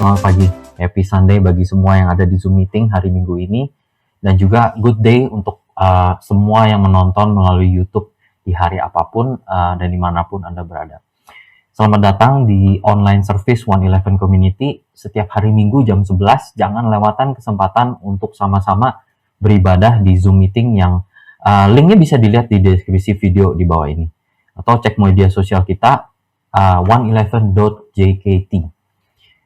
selamat pagi. Happy Sunday bagi semua yang ada di Zoom meeting hari Minggu ini. Dan juga good day untuk semua yang menonton melalui YouTube di hari apapun dan dimanapun Anda berada. Selamat datang di online service 111 Community. Setiap hari Minggu jam 11, jangan lewatkan kesempatan untuk sama-sama beribadah di Zoom meeting yang linknya bisa dilihat di deskripsi video di bawah ini. Atau cek media sosial kita 111.jkt.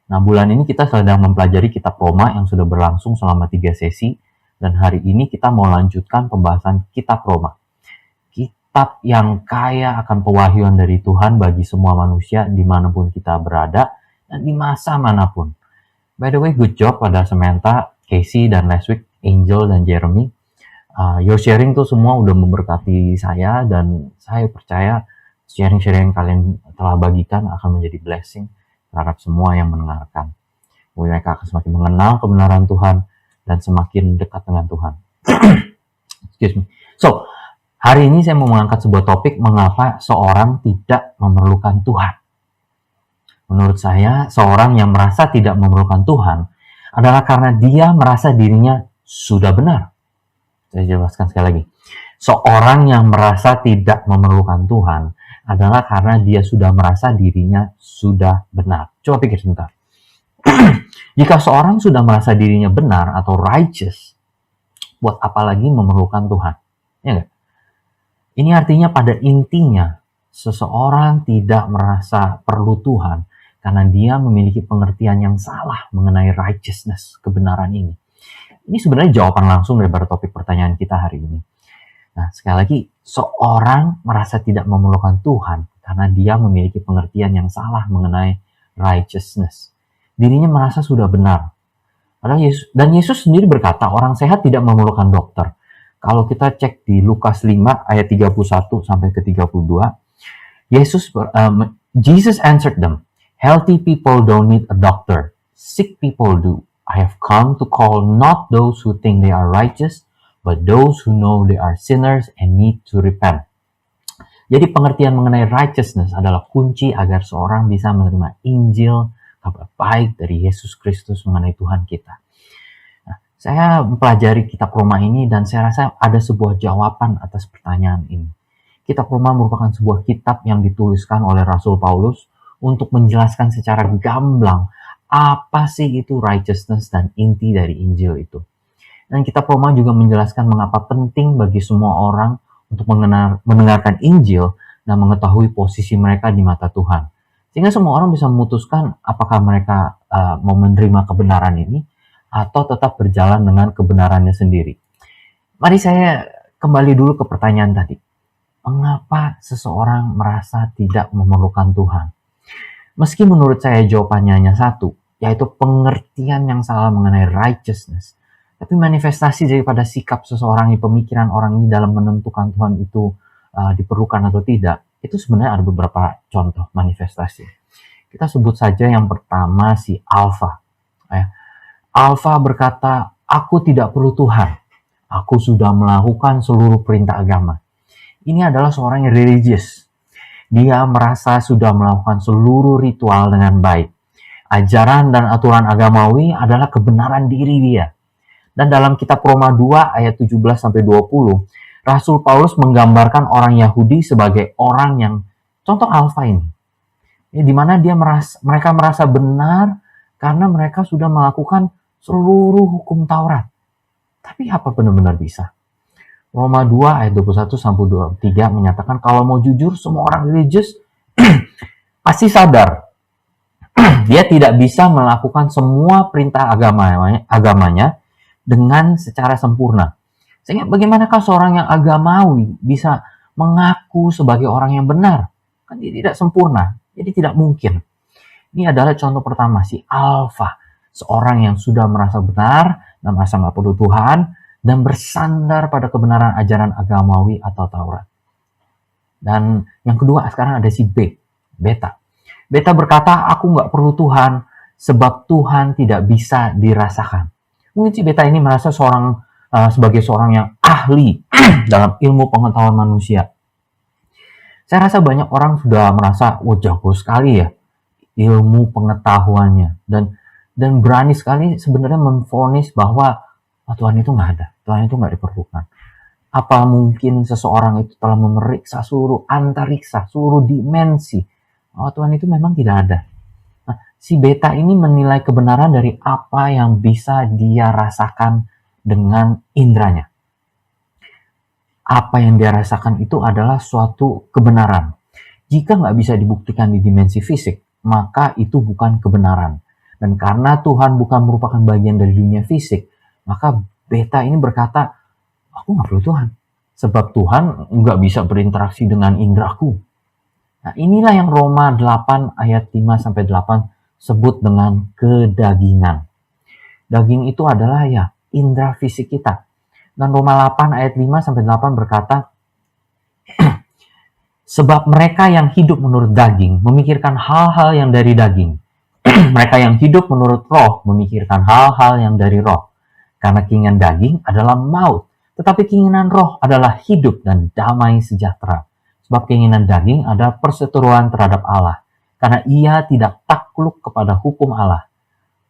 Nah, bulan ini kita sedang mempelajari kitab Roma yang sudah berlangsung selama 3 sesi, dan hari ini kita mau lanjutkan pembahasan kitab Roma. Kitab yang kaya akan pewahyuan dari Tuhan bagi semua manusia dimanapun kita berada dan di masa manapun. By the way, good job pada Samantha, Casey, dan last week Angel dan Jeremy. Your sharing tuh semua udah memberkati saya, dan saya percaya sharing-sharing yang kalian telah bagikan akan menjadi blessing terhadap semua yang mendengarkan. Mereka akan semakin mengenal kebenaran Tuhan dan semakin dekat dengan Tuhan. Excuse me. So, hari ini saya mau mengangkat sebuah topik, mengapa seorang tidak memerlukan Tuhan. Menurut saya, seorang yang merasa tidak memerlukan Tuhan adalah karena dia merasa dirinya sudah benar. Saya jelaskan sekali lagi. Seorang yang merasa tidak memerlukan Tuhan adalah karena dia sudah merasa dirinya sudah benar. Coba pikir sebentar. Jika seorang sudah merasa dirinya benar atau righteous, buat apa lagi memerlukan Tuhan? Ya enggak? Ini artinya pada intinya, seseorang tidak merasa perlu Tuhan karena dia memiliki pengertian yang salah mengenai righteousness, kebenaran ini. Ini sebenarnya jawaban langsung daripada topik pertanyaan kita hari ini. Nah, sekali lagi, seorang merasa tidak memerlukan Tuhan karena dia memiliki pengertian yang salah mengenai righteousness. Dirinya merasa sudah benar. Dan Yesus sendiri berkata, orang sehat tidak memerlukan dokter. Kalau kita cek di Lukas 5 ayat 31 sampai ke 32, Jesus answered them, "Healthy people don't need a doctor, sick people do. I have come to call not those who think they are righteous, but those who know they are sinners and need to repent." Jadi pengertian mengenai righteousness adalah kunci agar seorang bisa menerima Injil, kabar baik dari Yesus Kristus mengenai Tuhan kita. Nah, saya mempelajari kitab Roma ini dan saya rasa ada sebuah jawaban atas pertanyaan ini. Kitab Roma merupakan sebuah kitab yang dituliskan oleh Rasul Paulus untuk menjelaskan secara gamblang apa sih itu righteousness dan inti dari Injil itu. Dan kitab Roma juga menjelaskan mengapa penting bagi semua orang untuk mendengarkan Injil dan mengetahui posisi mereka di mata Tuhan. Sehingga semua orang bisa memutuskan apakah mereka mau menerima kebenaran ini atau tetap berjalan dengan kebenarannya sendiri. Mari saya kembali dulu ke pertanyaan tadi. Mengapa seseorang merasa tidak memerlukan Tuhan? Meski menurut saya jawabannya hanya satu, yaitu pengertian yang salah mengenai righteousness. Tapi manifestasi daripada sikap seseorang, pemikiran orang ini dalam menentukan Tuhan itu diperlukan atau tidak, itu sebenarnya ada beberapa contoh manifestasi. Kita sebut saja yang pertama si Alfa. Alfa berkata, "Aku tidak perlu Tuhan. Aku sudah melakukan seluruh perintah agama." Ini adalah seorang yang religius. Dia merasa sudah melakukan seluruh ritual dengan baik. Ajaran dan aturan agamawi adalah kebenaran diri dia. Dan dalam kitab Roma 2 ayat 17-20, Rasul Paulus menggambarkan orang Yahudi sebagai orang yang contoh alfa ini. Di mana mereka merasa benar karena mereka sudah melakukan seluruh hukum Taurat. Tapi apa benar-benar bisa? Roma 2 ayat 21-23 menyatakan kalau mau jujur, semua orang religius pasti sadar dia tidak bisa melakukan semua perintah agamanya dengan secara sempurna. Sehingga bagaimanakah seorang yang agamawi bisa mengaku sebagai orang yang benar? Kan dia tidak sempurna, jadi tidak mungkin. Ini adalah contoh pertama, si Alfa. Seorang yang sudah merasa benar dan merasa nggak perlu Tuhan dan bersandar pada kebenaran ajaran agamawi atau Taurat. Dan yang kedua sekarang ada si Beta. Beta berkata, "Aku nggak perlu Tuhan sebab Tuhan tidak bisa dirasakan." Mungkin si Beta ini merasa sebagai seorang yang ahli dalam ilmu pengetahuan manusia. Saya rasa banyak orang sudah merasa, jago sekali ya ilmu pengetahuannya. Dan dan berani sekali sebenarnya memvonis bahwa Tuhan itu nggak ada, Tuhan itu nggak diperlukan. Apa mungkin seseorang itu telah memeriksa seluruh antariksa, seluruh dimensi? Tuhan itu memang tidak ada. Nah, si beta ini menilai kebenaran dari apa yang bisa dia rasakan dengan indranya. Apa yang dia rasakan itu adalah suatu kebenaran. Jika nggak bisa dibuktikan di dimensi fisik, maka itu bukan kebenaran. Dan karena Tuhan bukan merupakan bagian dari dunia fisik, maka beta ini berkata, aku nggak perlu Tuhan. Sebab Tuhan nggak bisa berinteraksi dengan indraku. Nah, inilah yang Roma 8 ayat 5-8 sebut dengan kedagingan. Daging itu adalah ya indra fisik kita. Dan Roma 8 ayat 5-8 berkata, sebab mereka yang hidup menurut daging memikirkan hal-hal yang dari daging. Mereka yang hidup menurut roh memikirkan hal-hal yang dari roh. Karena keinginan daging adalah maut, tetapi keinginan roh adalah hidup dan damai sejahtera. Sebab keinginan daging ada perseteruan terhadap Allah, karena ia tidak takluk kepada hukum Allah.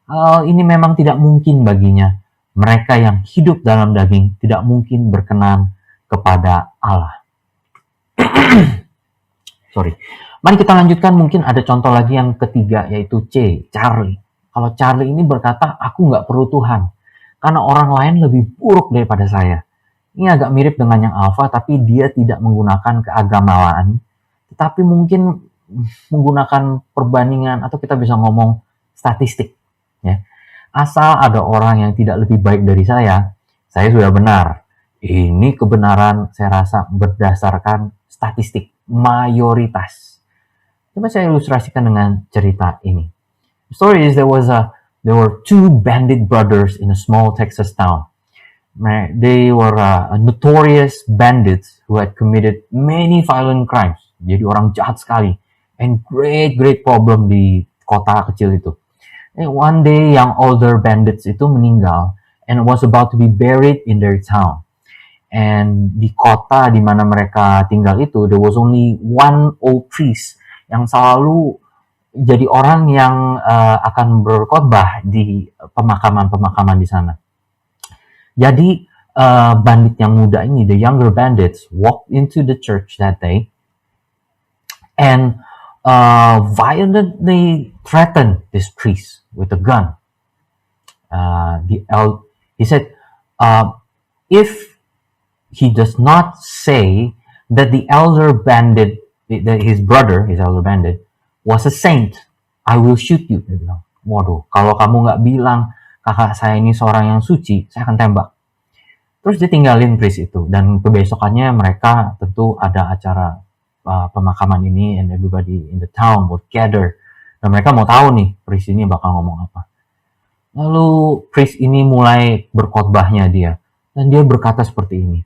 Hal ini memang tidak mungkin baginya. Mereka yang hidup dalam daging tidak mungkin berkenan kepada Allah. Sorry. Mari kita lanjutkan, mungkin ada contoh lagi yang ketiga, yaitu Charlie. Kalau Charlie ini berkata, aku nggak perlu Tuhan, karena orang lain lebih buruk daripada saya. Ini agak mirip dengan yang Alpha, tapi dia tidak menggunakan keagamaan, tetapi mungkin menggunakan perbandingan, atau kita bisa ngomong statistik. Ya. Asal ada orang yang tidak lebih baik dari saya sudah benar. Ini kebenaran saya rasa berdasarkan statistik, mayoritas. Coba saya ilustrasikan dengan cerita ini. The story is there were two bandit brothers in a small Texas town. They were notorious bandits who had committed many violent crimes. Jadi orang jahat sekali. And great problem di kota kecil itu. And one day, yang older bandits itu meninggal and was about to be buried in their town. And di kota di mana mereka tinggal itu, there was only one old priest yang selalu jadi orang yang akan berkhotbah di pemakaman di sana. Jadi bandit yang muda ini, the younger bandits, walked into the church that day and violently threatened this priest with a gun. He said, if he does not say that the elder bandit, his elder bandit, was a saint, I will shoot you. Dia bilang, waduh, kalau kamu nggak bilang kakak saya ini seorang yang suci, saya akan tembak. Terus dia tinggalin priest itu, dan kebesokannya mereka tentu ada acara pemakaman ini, and everybody in the town would gather. Dan mereka mau tahu nih, priest ini bakal ngomong apa. Lalu priest ini mulai berkhotbahnya dia, dan dia berkata seperti ini.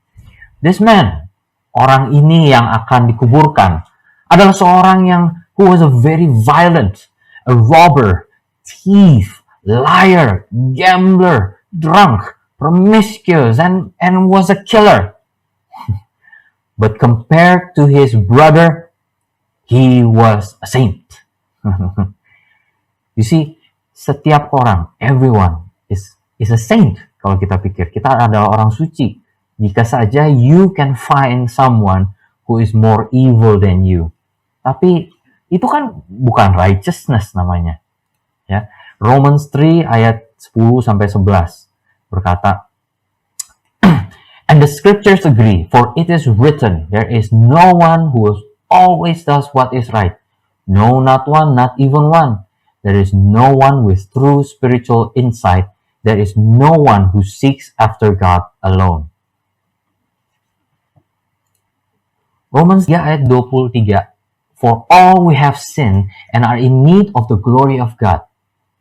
This man, orang ini yang akan dikuburkan, adalah seorang yang who was a very violent, a robber, thief, liar, gambler, drunk, promiscuous, and was a killer. But compared to his brother, he was a saint. You see, setiap orang, everyone is a saint. Kalau kita pikir, kita adalah orang suci. Jika saja you can find someone who is more evil than you. Tapi itu kan bukan righteousness namanya. Ya. Romans 3 ayat 10-11 berkata, and the scriptures agree, for it is written, there is no one who always does what is right. No, not one, not even one. There is no one with true spiritual insight. There is no one who seeks after God alone. Romans 3 ayat 23, for all we have sinned and are in need of the glory of God.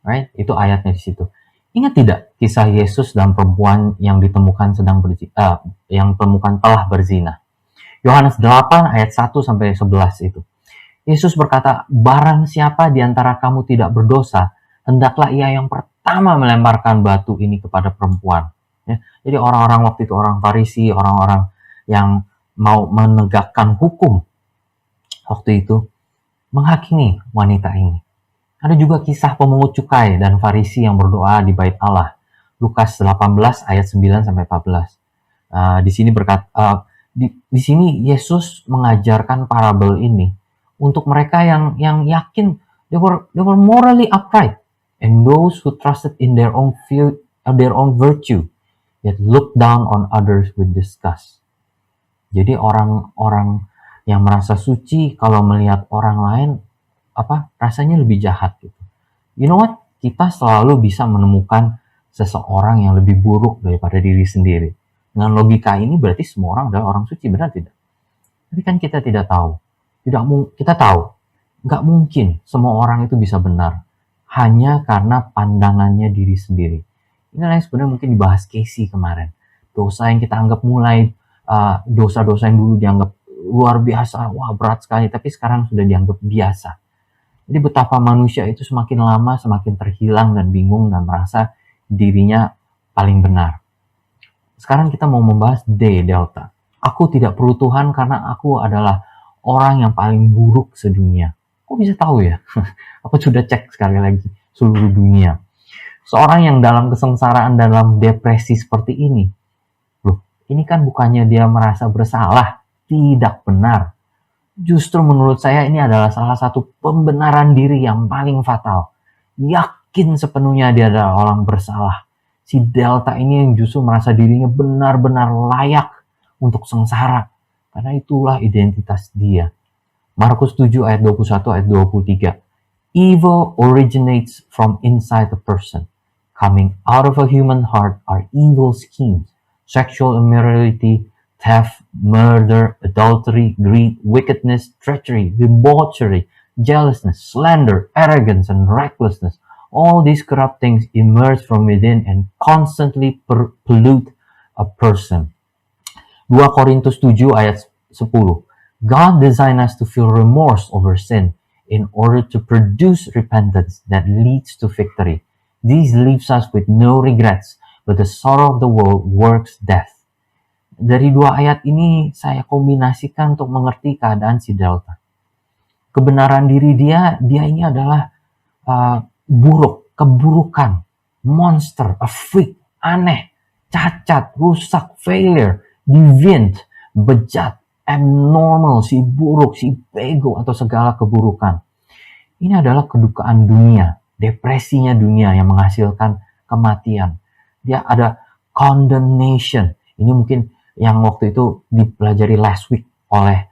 Right? Itu ayatnya di situ. Ingat tidak kisah Yesus dan perempuan yang ditemukan telah berzina? Yohanes 8 ayat 1-11 itu. Yesus berkata, barang siapa di antara kamu tidak berdosa, hendaklah ia yang pertama melemparkan batu ini kepada perempuan. Ya, jadi orang-orang waktu itu, orang Farisi, orang-orang yang mau menegakkan hukum waktu itu, menghakimi wanita ini. Ada juga kisah pemungut cukai dan Farisi yang berdoa di bait Allah. Lukas 18 ayat 9 sampai 14. Di sini di sini Yesus mengajarkan parabel ini untuk mereka yang yakin they were morally upright, and those who trusted in their own virtue, yet looked down on others with disgust. Jadi orang-orang yang merasa suci kalau melihat orang lain rasanya lebih jahat gitu. You know what? Kita selalu bisa menemukan seseorang yang lebih buruk daripada diri sendiri. Dengan logika ini berarti semua orang adalah orang suci, benar tidak? Tapi kan kita tidak tahu. Kita tahu, nggak mungkin semua orang itu bisa benar hanya karena pandangannya diri sendiri. Ini yang sebenarnya mungkin dibahas Casey kemarin. Dosa yang kita anggap dosa-dosa yang dulu dianggap luar biasa, wah berat sekali, tapi sekarang sudah dianggap biasa. Jadi betapa manusia itu semakin lama semakin terhilang dan bingung dan merasa dirinya paling benar. Sekarang kita mau membahas Delta. Aku tidak perlu Tuhan karena aku adalah orang yang paling buruk sedunia. Kok bisa tahu ya? Aku sudah cek sekali lagi seluruh dunia. Seorang yang dalam kesengsaraan, dalam depresi seperti ini, loh, ini kan bukannya dia merasa bersalah, tidak benar. Justru menurut saya ini adalah salah satu pembenaran diri yang paling fatal. Yakin sepenuhnya dia adalah orang bersalah. Si Delta ini yang justru merasa dirinya benar-benar layak untuk sengsara. Karena itulah identitas dia. Markus 7 ayat 21 ayat 23. Evil originates from inside the person. Coming out of a human heart are evil schemes, sexual immorality, theft, murder, adultery, greed, wickedness, treachery, debauchery, jealousness, slander, arrogance, and recklessness. All these corrupt things emerge from within and constantly pollute a person. 2 Korintus 7 ayat 10. God designed us to feel remorse over sin in order to produce repentance that leads to victory. This leaves us with no regrets, but the sorrow of the world works death. Dari 2 ayat ini saya kombinasikan untuk mengerti keadaan si Delta. Kebenaran diri dia ini adalah buruk, keburukan, monster, a freak, aneh, cacat, rusak, failure, deviant, bejat, abnormal, si buruk, si bego, atau segala keburukan. Ini adalah kedukaan dunia, depresinya dunia yang menghasilkan kematian. Dia ada condemnation. Ini mungkin yang waktu itu dipelajari last week oleh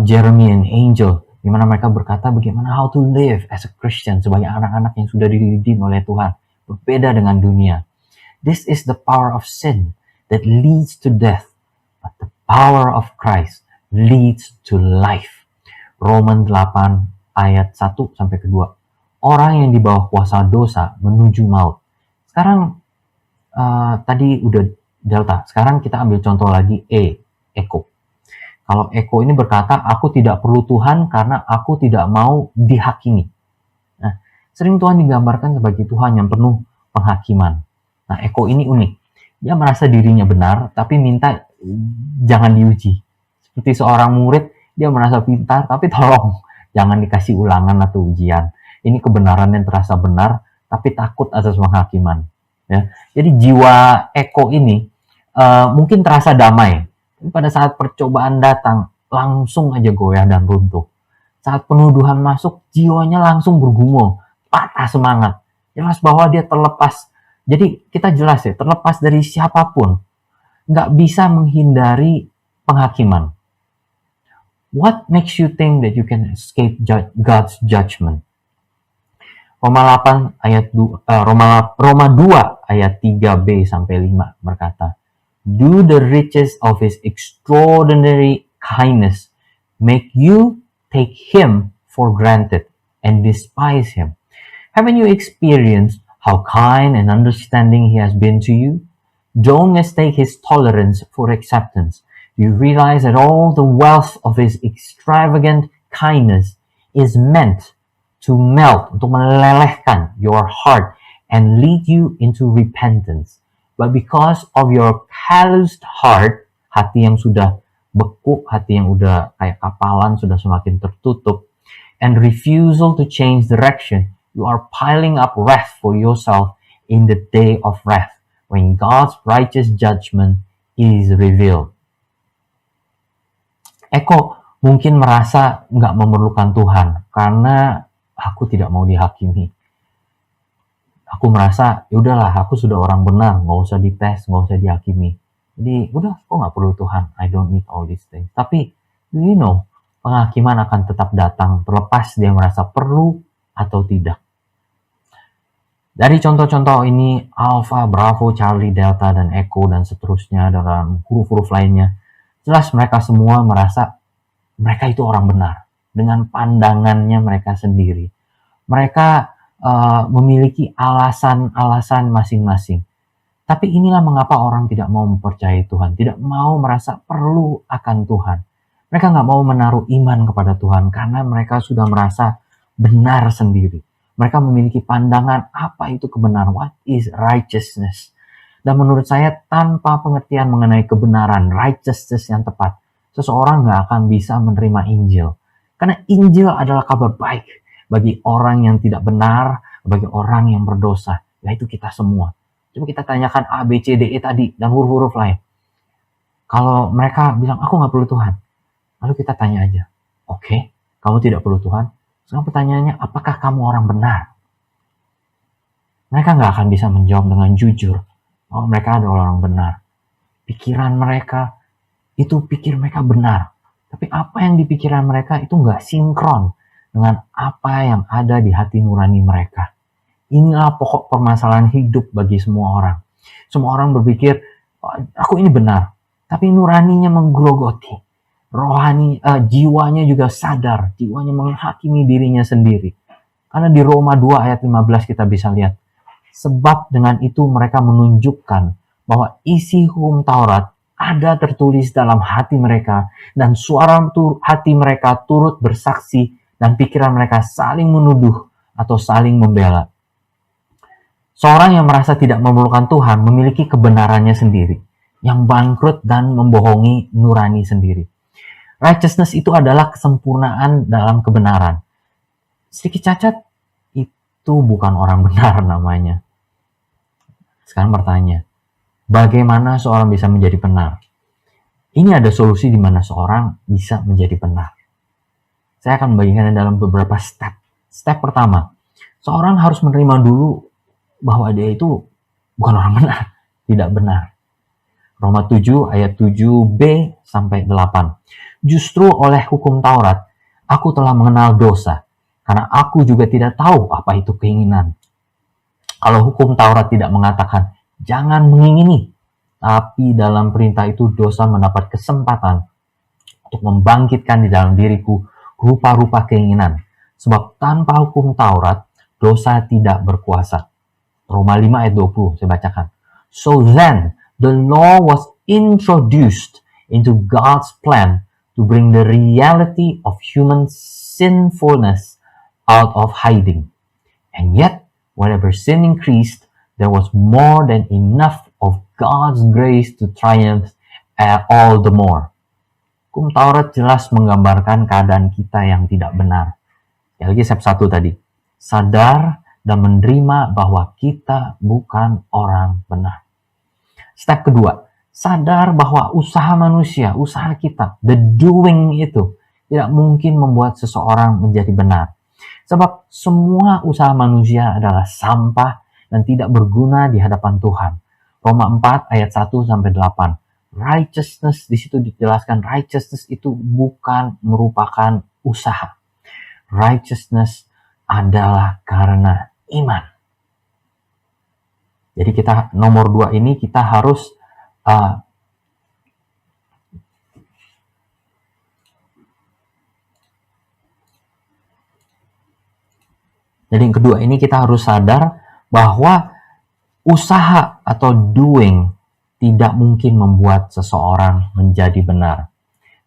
Jeremy and Angel, di mana mereka berkata bagaimana how to live as a Christian sebagai anak-anak yang sudah dididik oleh Tuhan, berbeda dengan dunia. This is the power of sin that leads to death, but the power of Christ leads to life. Roman 8 ayat 1 sampai ke 2. Orang yang di bawah kuasa dosa menuju maut. Sekarang tadi udah Delta. Sekarang kita ambil contoh lagi Eko. Kalau Eko ini berkata, aku tidak perlu Tuhan karena aku tidak mau dihakimi. Nah, sering Tuhan digambarkan sebagai Tuhan yang penuh penghakiman. Nah, Eko ini unik. Dia merasa dirinya benar, tapi minta jangan diuji. Seperti seorang murid, dia merasa pintar, tapi tolong jangan dikasih ulangan atau ujian. Ini kebenaran yang terasa benar, tapi takut atas penghakiman. Ya. Jadi jiwa Eko ini mungkin terasa damai. Pada saat percobaan datang, langsung aja goyah dan runtuh. Saat penuduhan masuk, jiwanya langsung bergumul, patah semangat. Jelas bahwa dia terlepas. Jadi kita jelas ya, terlepas dari siapapun. Nggak bisa menghindari penghakiman. What makes you think that you can escape God's judgment? Roma 2 ayat 3b sampai 5 berkata, do the riches of his extraordinary kindness make you take him for granted and despise him? Haven't you experienced how kind and understanding he has been to you? Don't mistake his tolerance for acceptance. Do you realize that all the wealth of his extravagant kindness is meant to melt, untuk melelehkan your heart and lead you into repentance? But because of your calloused heart, hati yang sudah beku, hati yang udah kayak kapalan, sudah semakin tertutup, and refusal to change direction, you are piling up wrath for yourself in the day of wrath, when God's righteous judgment is revealed. Eko mungkin merasa nggak memerlukan Tuhan karena aku tidak mau dihakimi. Aku merasa, ya udahlah, aku sudah orang benar, nggak usah dites, nggak usah dihakimi. Jadi, udah, aku nggak perlu Tuhan. I don't need all these things. Tapi, you know, penghakiman akan tetap datang, terlepas dia merasa perlu atau tidak. Dari contoh-contoh ini, Alpha, Bravo, Charlie, Delta, dan Echo, dan seterusnya, dalam huruf-huruf lainnya, jelas mereka semua merasa mereka itu orang benar, dengan pandangannya mereka sendiri. Mereka memiliki alasan-alasan masing-masing. Tapi inilah mengapa orang tidak mau mempercayai Tuhan, tidak mau merasa perlu akan Tuhan. Mereka nggak mau menaruh iman kepada Tuhan karena mereka sudah merasa benar sendiri. Mereka memiliki pandangan apa itu kebenaran, what is righteousness. Dan menurut saya tanpa pengertian mengenai kebenaran, righteousness yang tepat, seseorang nggak akan bisa menerima Injil. Karena Injil adalah kabar baik bagi orang yang tidak benar, bagi orang yang berdosa, yaitu kita semua. Coba kita tanyakan A, B, C, D, E tadi, dan huruf-huruf lain. Kalau mereka bilang, aku nggak perlu Tuhan, lalu kita tanya aja, oke, kamu tidak perlu Tuhan? Sekarang pertanyaannya, apakah kamu orang benar? Mereka nggak akan bisa menjawab dengan jujur, oh mereka adalah orang benar. Pikiran mereka, itu pikir mereka benar. Tapi apa yang di pikiran mereka itu nggak sinkron dengan apa yang ada di hati nurani mereka. Inilah pokok permasalahan hidup bagi semua orang. Semua orang berpikir, aku ini benar. Tapi nuraninya menggerogoti. Rohani, jiwanya juga sadar. Jiwanya menghakimi dirinya sendiri. Karena di Roma 2 ayat 15 kita bisa lihat. Sebab dengan itu mereka menunjukkan bahwa isi hukum Taurat ada tertulis dalam hati mereka. Dan suara hati mereka turut bersaksi dan pikiran mereka saling menuduh atau saling membela. Seorang yang merasa tidak memerlukan Tuhan memiliki kebenarannya sendiri, yang bangkrut dan membohongi nurani sendiri. Righteousness itu adalah kesempurnaan dalam kebenaran. Sedikit cacat, itu bukan orang benar namanya. Sekarang bertanya, bagaimana seorang bisa menjadi benar? Ini ada solusi di mana seorang bisa menjadi benar. Saya akan membagikannya dalam beberapa step. Step pertama, seorang harus menerima dulu bahwa dia itu bukan orang benar, tidak benar. Roma 7 ayat 7b sampai 8. Justru oleh hukum Taurat, aku telah mengenal dosa, karena aku juga tidak tahu apa itu keinginan. Kalau hukum Taurat tidak mengatakan, jangan mengingini, tapi dalam perintah itu dosa mendapat kesempatan untuk membangkitkan di dalam diriku rupa-rupa keinginan. Sebab tanpa hukum Taurat, dosa tidak berkuasa. Roma 5 ayat 20, saya bacakan. So then, the law was introduced into God's plan to bring the reality of human sinfulness out of hiding. And yet, whenever sin increased, there was more than enough of God's grace to triumph all the more. Hukum Taurat jelas menggambarkan keadaan kita yang tidak benar. Ya lagi step 1 tadi. Sadar dan menerima bahwa kita bukan orang benar. Step kedua, sadar bahwa usaha manusia, usaha kita, the doing itu, tidak mungkin membuat seseorang menjadi benar. Sebab semua usaha manusia adalah sampah dan tidak berguna di hadapan Tuhan. Roma 4 ayat 1 sampai 8. Righteousness, di situ dijelaskan righteousness itu bukan merupakan usaha. Righteousness adalah karena iman. Jadi kita nomor 2 ini kita harus jadi yang kedua ini kita harus sadar bahwa usaha atau doing tidak mungkin membuat seseorang menjadi benar.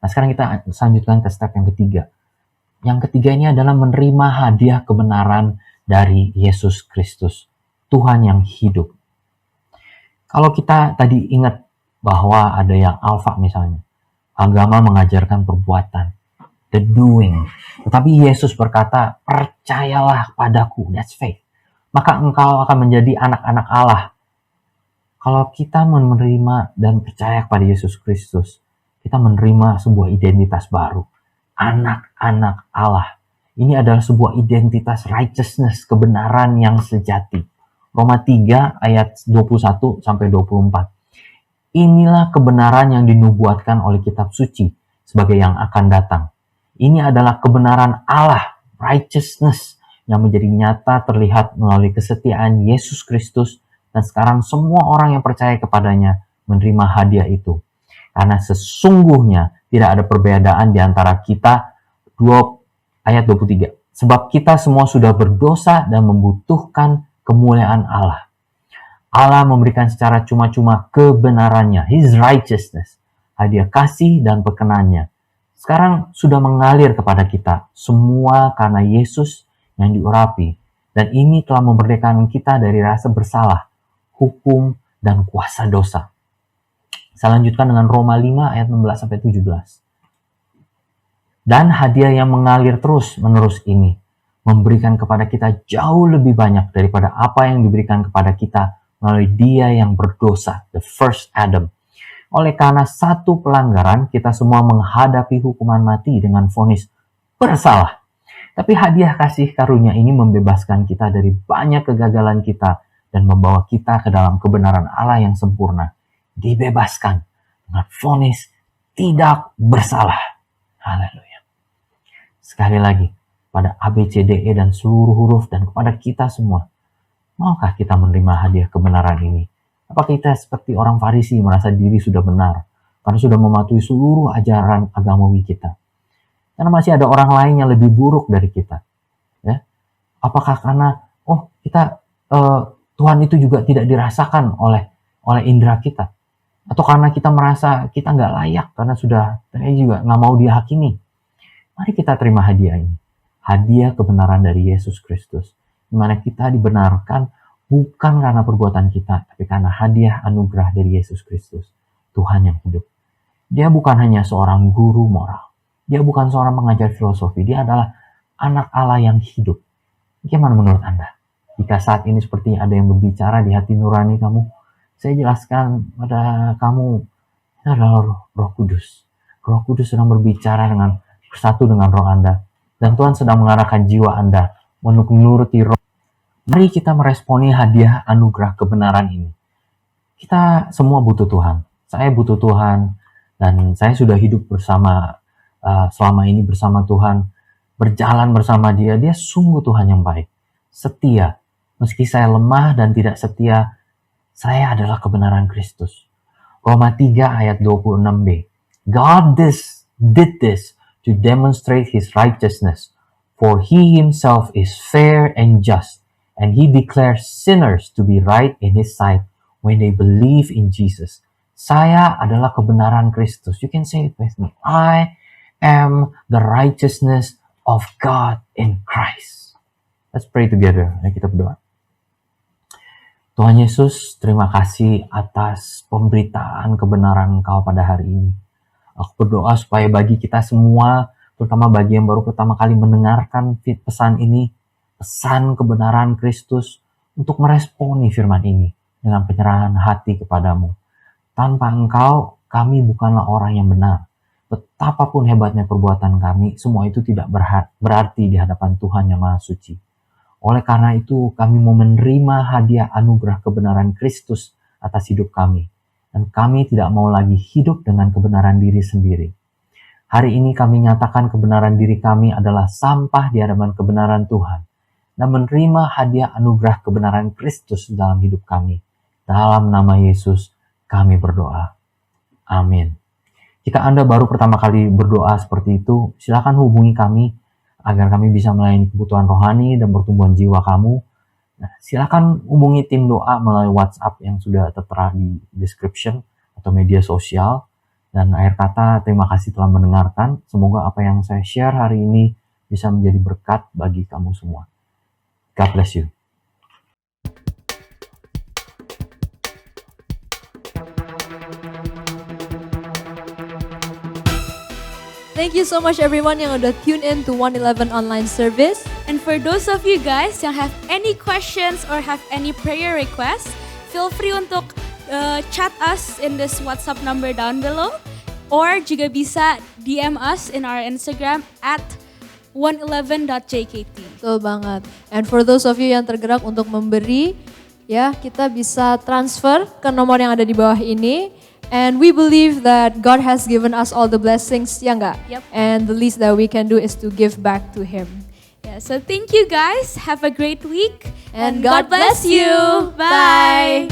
Nah sekarang kita lanjutkan ke step yang ketiga. Yang ketiga ini adalah menerima hadiah kebenaran dari Yesus Kristus, Tuhan yang hidup. Kalau kita tadi ingat bahwa ada yang alfa misalnya, agama mengajarkan perbuatan. the doing. Tetapi Yesus berkata, percayalah padaku, that's faith. Maka engkau akan menjadi anak-anak Allah. Kalau kita menerima dan percaya kepada Yesus Kristus, kita menerima sebuah identitas baru. Anak-anak Allah. Ini adalah sebuah identitas righteousness, kebenaran yang sejati. Roma 3 ayat 21 sampai 24. Inilah kebenaran yang dinubuatkan oleh kitab suci sebagai yang akan datang. Ini adalah kebenaran Allah, righteousness, yang menjadi nyata terlihat melalui kesetiaan Yesus Kristus, dan sekarang semua orang yang percaya kepadanya menerima hadiah itu. Karena sesungguhnya tidak ada perbedaan di antara kita, ayat 23. Sebab kita semua sudah berdosa dan membutuhkan kemuliaan Allah. Allah memberikan secara cuma-cuma kebenarannya, His righteousness, hadiah kasih dan perkenannya. Sekarang sudah mengalir kepada kita, semua karena Yesus yang diurapi. Dan ini telah memerdekakan kita dari rasa bersalah, hukum, dan kuasa dosa. Saya lanjutkan dengan Roma 5 ayat 16-17. Dan hadiah yang mengalir terus-menerus ini memberikan kepada kita jauh lebih banyak daripada apa yang diberikan kepada kita melalui Dia yang berdosa, the first Adam. Oleh karena satu pelanggaran, kita semua menghadapi hukuman mati dengan vonis bersalah. Tapi hadiah kasih karunia ini membebaskan kita dari banyak kegagalan kita dan membawa kita ke dalam kebenaran Allah yang sempurna. Dibebaskan dengan vonis tidak bersalah. Haleluya. Sekali lagi, pada A, B, C, D, E, dan seluruh huruf, dan kepada kita semua, maukah kita menerima hadiah kebenaran ini? Apakah kita seperti orang Farisi merasa diri sudah benar, karena sudah mematuhi seluruh ajaran agamawi kita? Karena masih ada orang lain yang lebih buruk dari kita. Ya? Apakah karena, Tuhan itu juga tidak dirasakan oleh indera kita? Atau karena kita merasa kita nggak layak, karena sudah juga nggak mau dihakimi? Mari kita terima hadiah ini. Hadiah kebenaran dari Yesus Kristus. Di mana kita dibenarkan bukan karena perbuatan kita, tapi karena hadiah anugerah dari Yesus Kristus. Tuhan yang hidup. Dia bukan hanya seorang guru moral. Dia bukan seorang pengajar filosofi. Dia adalah anak Allah yang hidup. Bagaimana menurut Anda? Jika saat ini seperti ada yang berbicara di hati nurani kamu, saya jelaskan pada kamu, ini adalah Roh Kudus. Roh Kudus sedang berbicara bersatu dengan roh Anda. Dan Tuhan sedang mengarahkan jiwa Anda menuruti roh. Mari kita meresponi hadiah anugerah kebenaran ini. Kita semua butuh Tuhan. Saya butuh Tuhan. Dan saya sudah hidup selama ini bersama Tuhan. Berjalan bersama Dia. Dia sungguh Tuhan yang baik. Setia. Meski saya lemah dan tidak setia, saya adalah kebenaran Kristus. Roma 3 ayat 26b. God did this to demonstrate His righteousness, for He Himself is fair and just, and He declares sinners to be right in His sight when they believe in Jesus. Saya adalah kebenaran Kristus. You can say it with me. I am the righteousness of God in Christ. Let's pray together. Mari kita berdoa. Tuhan Yesus, terima kasih atas pemberitaan kebenaran Engkau pada hari ini. Aku berdoa supaya bagi kita semua, terutama bagi yang baru pertama kali mendengarkan pesan ini, pesan kebenaran Kristus, untuk meresponi firman ini dengan penyerahan hati kepadamu. Tanpa Engkau, kami bukanlah orang yang benar. Betapapun hebatnya perbuatan kami, semua itu tidak berarti di hadapan Tuhan yang Maha Suci. Oleh karena itu, kami mau menerima hadiah anugerah kebenaran Kristus atas hidup kami. Dan kami tidak mau lagi hidup dengan kebenaran diri sendiri. Hari ini kami nyatakan kebenaran diri kami adalah sampah di hadapan kebenaran Tuhan. Dan menerima hadiah anugerah kebenaran Kristus dalam hidup kami. Dalam nama Yesus, kami berdoa. Amin. Jika Anda baru pertama kali berdoa seperti itu, silakan hubungi kami agar kami bisa melayani kebutuhan rohani dan pertumbuhan jiwa kamu. Nah, silakan hubungi tim doa melalui WhatsApp yang sudah tertera di description atau media sosial. Dan akhir kata, terima kasih telah mendengarkan. Semoga apa yang saya share hari ini bisa menjadi berkat bagi kamu semua. God bless you. Thank you so much everyone yang udah tune in to 111 online service. And for those of you guys yang have any questions or have any prayer requests, feel free untuk chat us in this WhatsApp number down below. Or juga bisa DM us in our Instagram at 111.jkt. Betul banget. And for those of you yang tergerak untuk memberi, ya kita bisa transfer ke nomor yang ada di bawah ini. And we believe that God has given us all the blessings, ya enggak? Yep. And the least that we can do is to give back to Him. Yeah, so thank you guys. Have a great week. And God bless you. Bye.